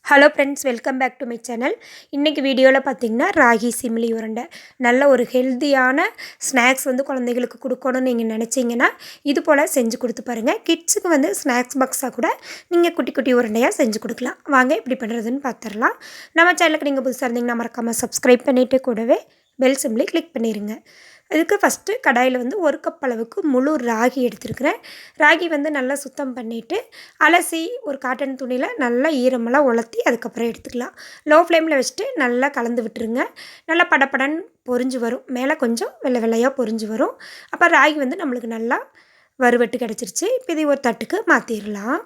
Hello friends, welcome back to my channel. இன்றைக்கி வீடியோவில் பார்த்திங்கன்னா ராகி சிமிலி உருண்டை நல்ல ஒரு ஹெல்த்தியான ஸ்நாக்ஸ் வந்து குழந்தைகளுக்கு கொடுக்கணும்னு நீங்கள் நினச்சிங்கன்னா இது போல் செஞ்சு கொடுத்து பாருங்கள். கிட்ஸுக்கு வந்து ஸ்நாக்ஸ் பாக்ஸாக கூட நீங்கள் குட்டி குட்டி உருண்டையாக செஞ்சு கொடுக்கலாம். வாங்க எப்படி பண்ணுறதுன்னு பார்த்துடலாம். நம்ம சேனலுக்கு நீங்கள் புதுசாக இருந்தீங்கன்னா மறக்காமல் சப்ஸ்கிரைப் பண்ணிவிட்டு கூடவே பெல் சிம்லி கிளிக் பண்ணிடுங்க. அதுக்கு ஃபஸ்ட்டு கடாயில் வந்து 1 கப் அளவுக்கு முழு ராகி எடுத்துருக்கிறேன். ராகி வந்து நல்லா சுத்தம் பண்ணிவிட்டு அலசி ஒரு காட்டன் துணியில் நல்லா ஈரமெல்லாம் உலர்த்தி அதுக்கப்புறம் எடுத்துக்கலாம். லோ ஃப்ளேமில் வச்சுட்டு நல்லா கலந்து விட்டுருங்க. நல்லா படப்படன்னு பொரிஞ்சு வரும். மேலே கொஞ்சம் வெள்ளை வெள்ளையாக பொரிஞ்சு வரும். அப்போ ராகி வந்து நம்மளுக்கு நல்லா வறுவட்டு கிடச்சிருச்சு. இப்போ இதை ஒரு தட்டுக்கு மாற்றிடலாம்.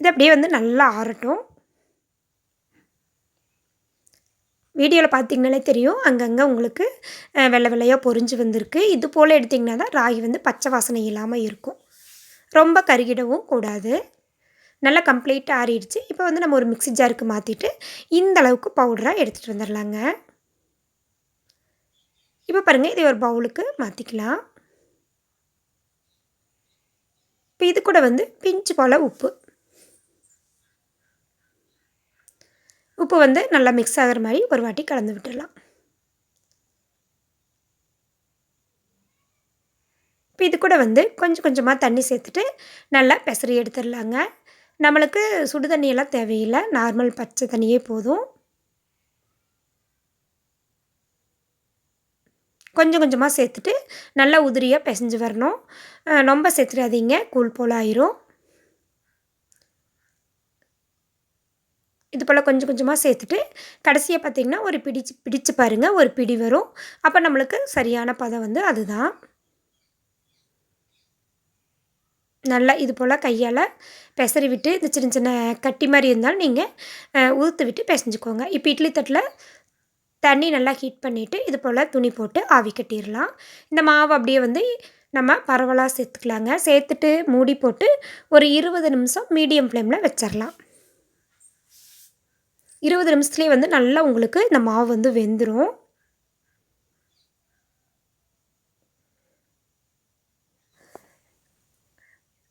இது அப்படியே வந்து நல்லா ஆறட்டும். வீடியோவில் பார்த்திங்கனாலே தெரியும், அங்கங்கே உங்களுக்கு வெள்ளை வெள்ளையாக பொரிஞ்சு வந்திருக்கு. இது போல் எடுத்திங்கன்னா தான் ராகி வந்து பச்சை வாசனை இல்லாமல் இருக்கும். ரொம்ப கருகிடவும் கூடாது. நல்லா கம்ப்ளீட்டாக ஆறிடுச்சு. இப்போ வந்து நம்ம ஒரு மிக்ஸி ஜாருக்கு மாற்றிட்டு இந்த அளவுக்கு பவுடராக எடுத்துகிட்டு வந்துடலாங்க. இப்போ பாருங்கள், இதை ஒரு பவுலுக்கு மாற்றிக்கலாம். இப்போ இது கூட வந்து பிஞ்சு போல் உப்பு வந்து நல்லா மிக்ஸ் ஆகிற மாதிரி ஒரு வாட்டி கலந்து விட்டுடலாம். இப்போ இது கூட வந்து கொஞ்சம் கொஞ்சமாக தண்ணி சேர்த்துட்டு நல்லா பெசரி எடுத்துடலாங்க. நம்மளுக்கு சுடு தண்ணியெல்லாம் தேவையில்லை, நார்மல் பச்சை தண்ணியே போதும். கொஞ்சம் கொஞ்சமாக சேர்த்துட்டு நல்லா உதிரியாக பிசைஞ்சு வரணும். ரொம்ப சேர்த்துடாதீங்க, கூழ் போல் ஆயிரும். இது போல் கொஞ்சம் கொஞ்சமாக சேர்த்துட்டு கடைசியாக பார்த்திங்கன்னா ஒரு பிடிச்சு பாருங்கள், ஒரு பிடி வரும். அப்போ நம்மளுக்கு சரியான பதம் வந்து அதுதான். நல்லா இது போல் கையால் பெசரி விட்டு இந்த சின்ன சின்ன கட்டி மாதிரி இருந்தாலும் நீங்கள் ஊற்று விட்டு பிசைஞ்சுக்கோங்க. இப்போ இட்லி தட்டில் தண்ணி நல்லா ஹீட் பண்ணிவிட்டு இது போல் துணி போட்டு ஆவி கட்டிடலாம். இந்த மாவு அப்படியே வந்து நம்ம பரவலாக சேர்த்துக்கலாங்க. சேர்த்துட்டு மூடி போட்டு ஒரு 20 நிமிஷம் மீடியம் ஃப்ளேமில் வச்சிடலாம். 20 நிமிஷத்துலேயே வந்து நல்லா உங்களுக்கு இந்த மாவு வந்து வெந்துடும்.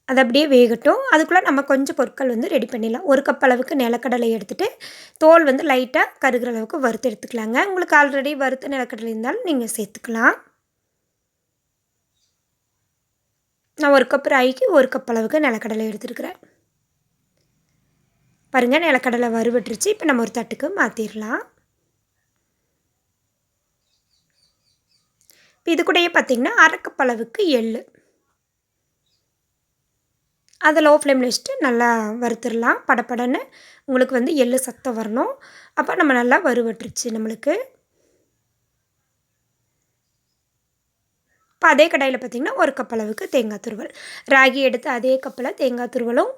அது அப்படியே வேகட்டும். அதுக்குள்ளே நம்ம கொஞ்சம் பொருட்கள் வந்து ரெடி பண்ணிடலாம். 1 கப் அளவுக்கு நிலக்கடலை எடுத்துகிட்டு தோல் வந்து லைட்டாக கருகிற அளவுக்கு வறுத்து எடுத்துக்கலாங்க. உங்களுக்கு ஆல்ரெடி வறுத்த நிலக்கடலை இருந்தாலும் நீங்கள் சேர்த்துக்கலாம். நான் 1 கப் ராகிக்கு 1 கப் அளவுக்கு நிலக்கடலை எடுத்துருக்கிறேன். பாருங்கள், நிலக்கடலை வறுவட்டுருச்சு. இப்போ நம்ம ஒரு தட்டுக்கு மாற்றிடலாம். இப்போ இது கூடயே பார்த்திங்கன்னா 1/2 கப் அளவுக்கு எள், அதை லோ ஃப்ளேமில் வச்சுட்டு நல்லா வறுத்துடலாம். படப்படன்னு உங்களுக்கு வந்து எள் சத்தம் வரணும். அப்போ நம்ம நல்லா வறுவட்டுருச்சு நம்மளுக்கு. இப்போ அதே கடாயில் பார்த்திங்கன்னா 1 கப் அளவுக்கு தேங்காய் துருவல், ராகி எடுத்து அதே கப்பில் தேங்காய் துருவலும்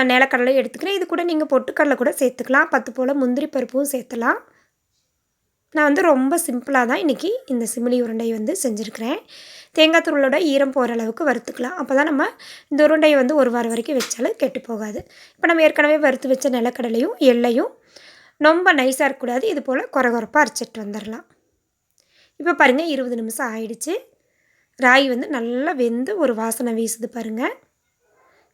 நிலக்கடலையும் எடுத்துக்கிறேன். இது கூட நீங்கள் பொட்டுக்கடலை கூட சேர்த்துக்கலாம். 10 போல் முந்திரி பருப்பும் சேர்த்துலாம். நான் வந்து ரொம்ப சிம்பிளாக தான் இன்றைக்கி இந்த சிமிலி உருண்டையை வந்து செஞ்சுருக்கிறேன். தேங்காய் துருவலோட ஈரம் போகிற அளவுக்கு வறுத்துக்கலாம். அப்போ தான் நம்ம இந்த உருண்டையை வந்து 1 வாரம் வரைக்கும் வச்சாலும் கெட்டு போகாது. இப்போ நம்ம ஏற்கனவே வறுத்து வச்ச நிலக்கடலையும் எள்ளையும் ரொம்ப நைஸாக இருக்கக்கூடாது, இது போல் கொரகொரப்பாக அரைச்சிட்டு வந்துடலாம். இப்போ பாருங்கள், 20 நிமிஷம் ஆயிடுச்சு. ராகி வந்து நல்லா வெந்து ஒரு வாசனை வீசுது பாருங்கள்.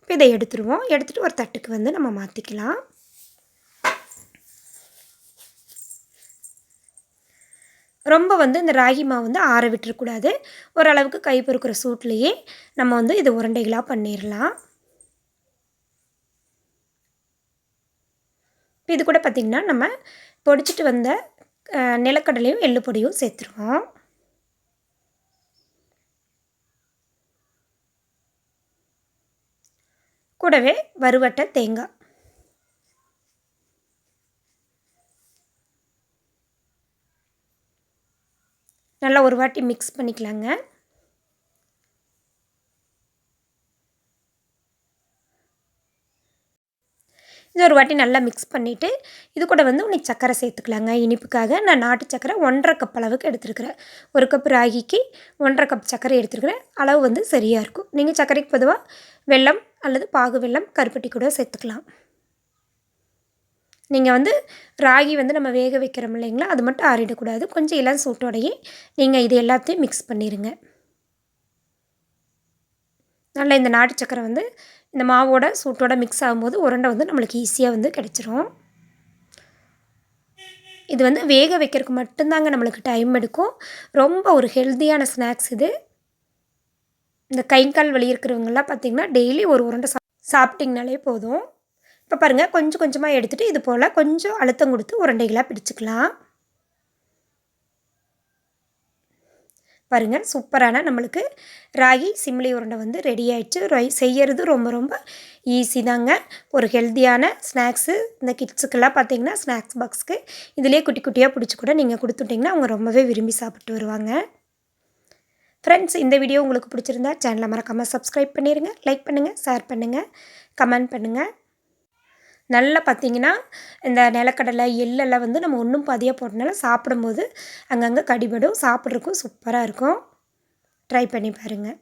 இப்போ இதை எடுத்துருவோம். எடுத்துகிட்டு ஒரு தட்டுக்கு வந்து நம்ம மாற்றிக்கலாம். ரொம்ப வந்து இந்த ராகி மாவு வந்து ஆற விட்டுறக்கூடாது. ஓரளவுக்கு கை பொறுக்கிற சூட்லேயே நம்ம வந்து இது உருண்டைகளாக பண்ணிடலாம். இப்போ இது கூட பார்த்திங்கன்னா நம்ம பொடிச்சிட்டு வந்த நிலக்கடலையும் எள்ளு பொடியும் சேர்த்துருவோம். கூடவே வறுவட்ட தேங்காய், நல்லா ஒரு வாட்டி மிக்ஸ் பண்ணிக்கலாங்க. இது ஒரு வாட்டி நல்லா மிக்ஸ் பண்ணிவிட்டு இது கூட வந்து இன்னைக்கு சர்க்கரை சேர்த்துக்கலாங்க. இனிப்புக்காக நான் நாட்டு சர்க்கரை 1/2 கப் அளவுக்கு எடுத்துருக்கிறேன். 1 கப் ராகிக்கு 1/2 கப் சர்க்கரை எடுத்துருக்கிறேன். அளவு வந்து சரியாக இருக்கும். நீங்கள் சர்க்கரைக்கு பொதுவாக வெல்லம் அல்லது பாகு வெல்லம், கருப்பட்டி கூட சேர்த்துக்கலாம். நீங்கள் வந்து ராகி வந்து நம்ம வேக வைக்கிறோம் இல்லைங்களா, அது மட்டும் ஆறிடக்கூடாது. கொஞ்சம் இளம் சூட்டோடையே நீங்கள் இது எல்லாத்தையும் மிக்ஸ் பண்ணிடுங்க. நல்லா இந்த நாட்டு சக்கரை வந்து இந்த மாவோட சூட்டோட மிக்ஸ் ஆகும்போது உருண்டை வந்து நம்மளுக்கு ஈஸியாக வந்து கிடச்சிரும். இது வந்து வேக வைக்கிறதுக்கு மட்டும்தாங்க நம்மளுக்கு டைம் எடுக்கும். ரொம்ப ஒரு ஹெல்த்தியான ஸ்நாக்ஸ் இது. இந்த கை கால் வலி இருக்கிறவங்கலாம் பார்த்திங்கன்னா டெய்லி ஒரு உருண்டை சாப்பிட்டிங்கனாலே போதும். இப்போ பாருங்கள், கொஞ்சம் கொஞ்சமாக எடுத்துகிட்டு இது போல் கொஞ்சம் அழுத்தம் கொடுத்து உருண்டைகளாக பிடிச்சிக்கலாம். பாருங்கள், சூப்பரான நம்மளுக்கு ராகி சிம்லி உருண்டை வந்து ரெடி ஆகிடுச்சு. செய்கிறது ரொம்ப ரொம்ப ஈஸி தாங்க. ஒரு ஹெல்த்தியான ஸ்நாக்ஸு. இந்த கிட்ஸுக்கெல்லாம் பார்த்திங்கன்னா ஸ்நாக்ஸ் பாக்ஸுக்கு இதிலே குட்டி குட்டியாக பிடிச்சி கூட நீங்கள் கொடுத்துட்டிங்கன்னா அவங்க ரொம்பவே விரும்பி சாப்பிட்டு வருவாங்க. ஃப்ரெண்ட்ஸ், இந்த வீடியோ உங்களுக்கு பிடிச்சிருந்தா சேனலை மறக்காமல் சப்ஸ்கிரைப் பண்ணிடுங்க. லைக் பண்ணுங்கள், ஷேர் பண்ணுங்கள், கமெண்ட் பண்ணுங்கள். நல்லா பார்த்திங்கன்னா இந்த நிலக்கடலை எள்ளெல்லாம் வந்து நம்ம ஒன்றும் பாதியாக போட்டனால சாப்பிடும்போது அங்கங்கே கடிபடும். சாப்பிட்றதுக்கும் சூப்பராக இருக்கும். ட்ரை பண்ணி பாருங்கள்.